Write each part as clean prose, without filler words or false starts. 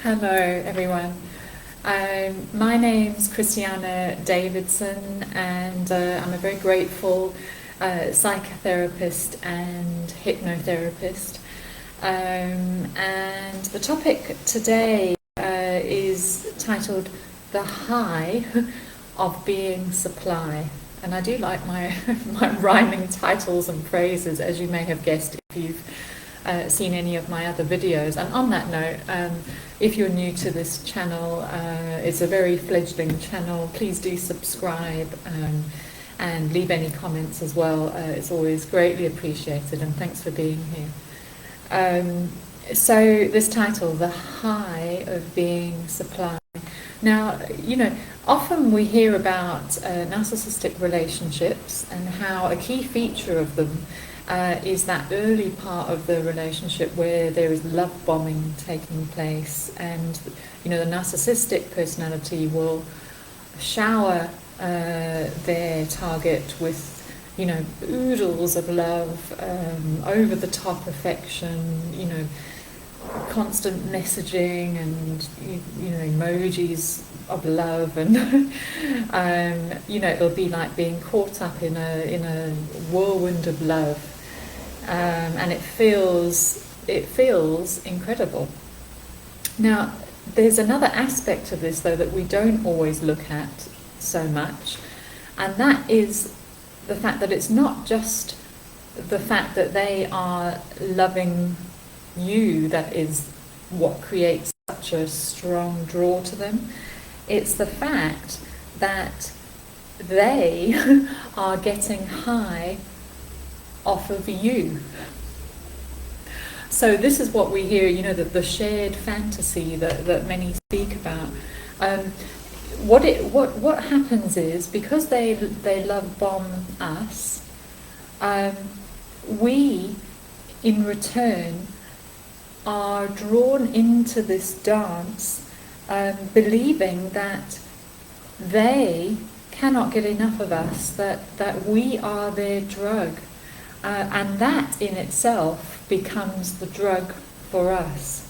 Hello everyone. My name's Christiana Davidson, and I'm a very grateful psychotherapist and hypnotherapist. And the topic today is titled The High of Being Supply. And I do like my rhyming titles and phrases, as you may have guessed if you've seen any of my other videos. And on that note, if you're new to this channel, it's a very fledgling channel. Please do subscribe and leave any comments as well. It's always greatly appreciated, and thanks for being here. So this title, The High of Being Supply. Now, often we hear about narcissistic relationships and how a key feature of them is that early part of the relationship where there is love bombing taking place, and the narcissistic personality will shower their target with oodles of love, over the top affection, constant messaging and emojis of love, and it'll be like being caught up in a whirlwind of love. And it feels incredible. Now, there's another aspect of this, though, that we don't always look at so much, and that is the fact that it's not just the fact that they are loving you that is what creates such a strong draw to them. It's the fact that they are getting high off of you. So this is what we hear, the shared fantasy that many speak about. What happens is, because they love bomb us, we in return are drawn into this dance, believing that they cannot get enough of us, that we are their drug. And that in itself becomes the drug for us.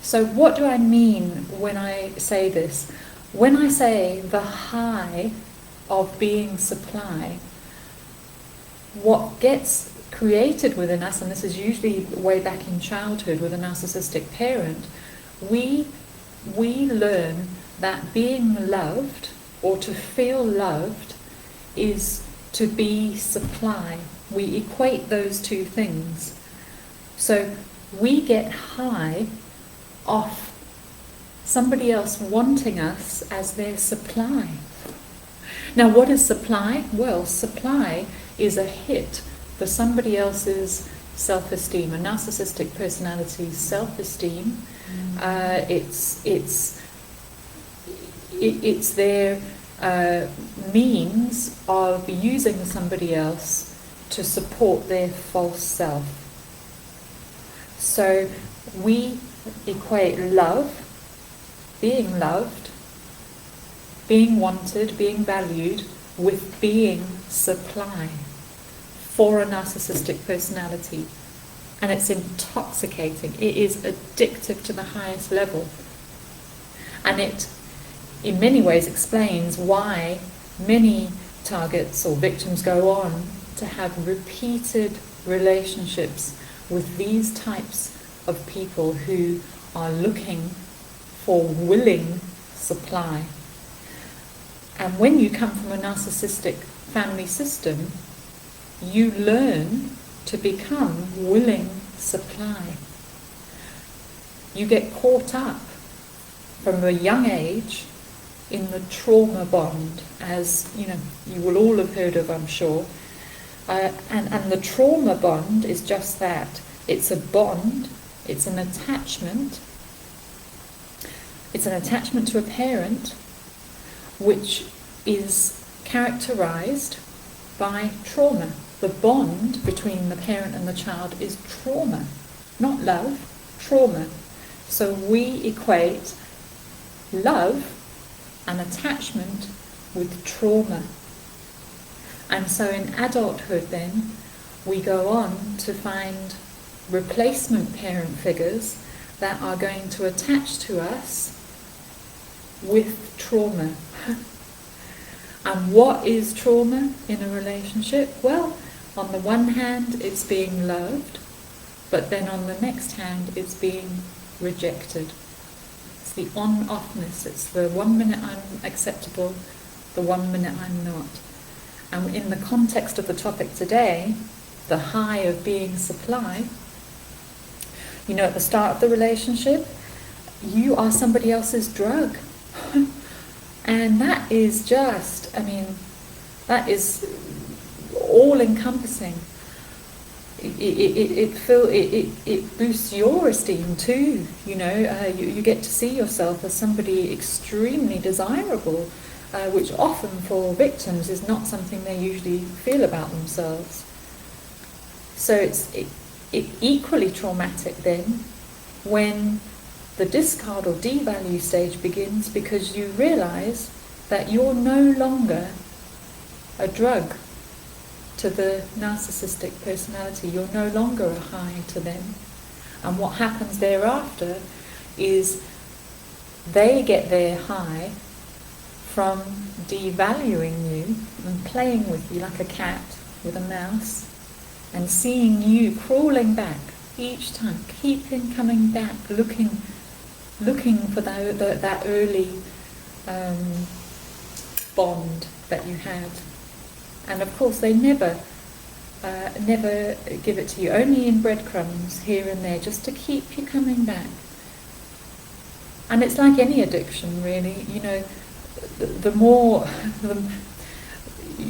So what do I mean when I say this? When I say the high of being supply, what gets created within us, and this is usually way back in childhood with a narcissistic parent, we learn that being loved, or to feel loved, is to be supply. We equate those two things. So we get high off somebody else wanting us as their supply. Now, what is supply? Well, supply is a hit for somebody else's self-esteem, a narcissistic personality's self-esteem. It's their means of using somebody else to support their false self. So we equate love, being loved, being wanted, being valued, with being supply for a narcissistic personality. And it's intoxicating. It is addictive to the highest level. And it, in many ways, explains why many targets or victims go on to have repeated relationships with these types of people who are looking for willing supply. And when you come from a narcissistic family system, you learn to become willing supply. You get caught up from a young age in the trauma bond, as you will all have heard of, I'm sure. And the trauma bond is just that. It's a bond, it's an attachment. It's an attachment to a parent which is characterized by trauma. The bond between the parent and the child is trauma, not love, trauma. So we equate love and attachment with trauma. And so in adulthood then, we go on to find replacement parent figures that are going to attach to us with trauma. And what is trauma in a relationship? Well, on the one hand, it's being loved, but then on the next hand, it's being rejected. It's the on-offness. It's the 1 minute I'm acceptable, the 1 minute I'm not. And in the context of the topic today, the high of being supply, you know, at the start of the relationship, you are somebody else's drug. And that is just, I mean, that is all-encompassing. It boosts your esteem too, you know. You get to see yourself as somebody extremely desirable, which often for victims is not something they usually feel about themselves. So it's equally traumatic then when the discard or devalue stage begins, because you realise that you're no longer a drug to the narcissistic personality. You're no longer a high to them. And what happens thereafter is they get their high from devaluing you and playing with you like a cat with a mouse, and seeing you crawling back each time, keeping coming back, looking for that early bond that you had. And of course they never give it to you, only in breadcrumbs here and there, just to keep you coming back. And it's like any addiction, really. You know, the more,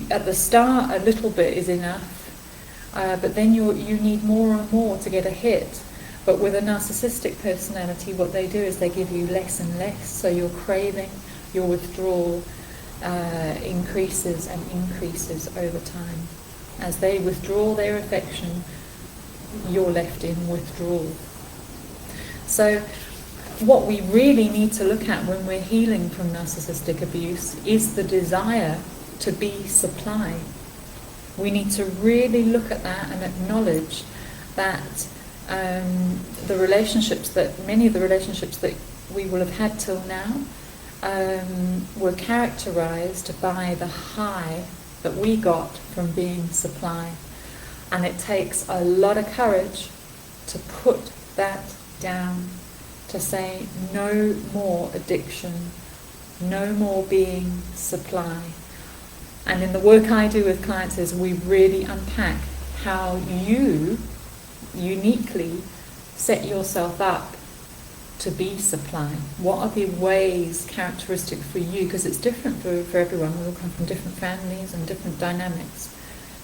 at the start a little bit is enough, but then you need more and more to get a hit. But with a narcissistic personality, what they do is they give you less and less, so your craving, your withdrawal increases and increases over time. As they withdraw their affection, you're left in withdrawal. So what we really need to look at when we're healing from narcissistic abuse is the desire to be supply. We need to really look at that and acknowledge that many of the relationships that we will have had till now were characterized by the high that we got from being supply. And it takes a lot of courage to put that down, to say no more addiction, no more being supply. And in the work I do with clients is we really unpack how you uniquely set yourself up to be supply. What are the ways characteristic for you? Because it's different for everyone. We all come from different families and different dynamics,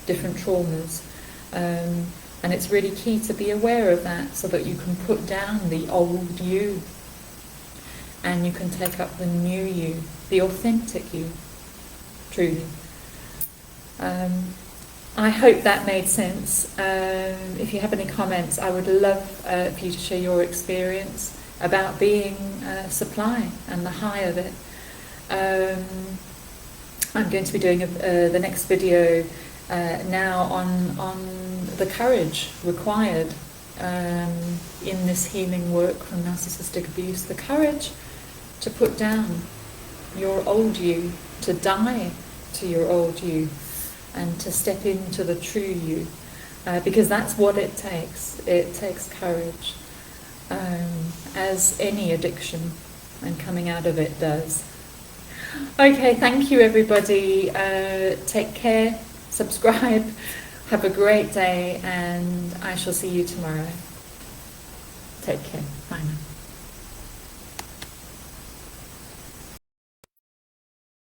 different traumas. And it's really key to be aware of that so that you can put down the old you and you can take up the new you, the authentic you, truly. I hope that made sense. If you have any comments, I would love for you to share your experience about being supply and the high of it. I'm going to be doing the next video now on the courage required in this healing work from narcissistic abuse. The courage to put down your old you, to die to your old you, and to step into the true you, because that's what it takes. It takes courage, as any addiction and coming out of it does. Okay, thank you everybody. Take care, subscribe, have a great day, and I shall see you tomorrow. Take care. Bye now.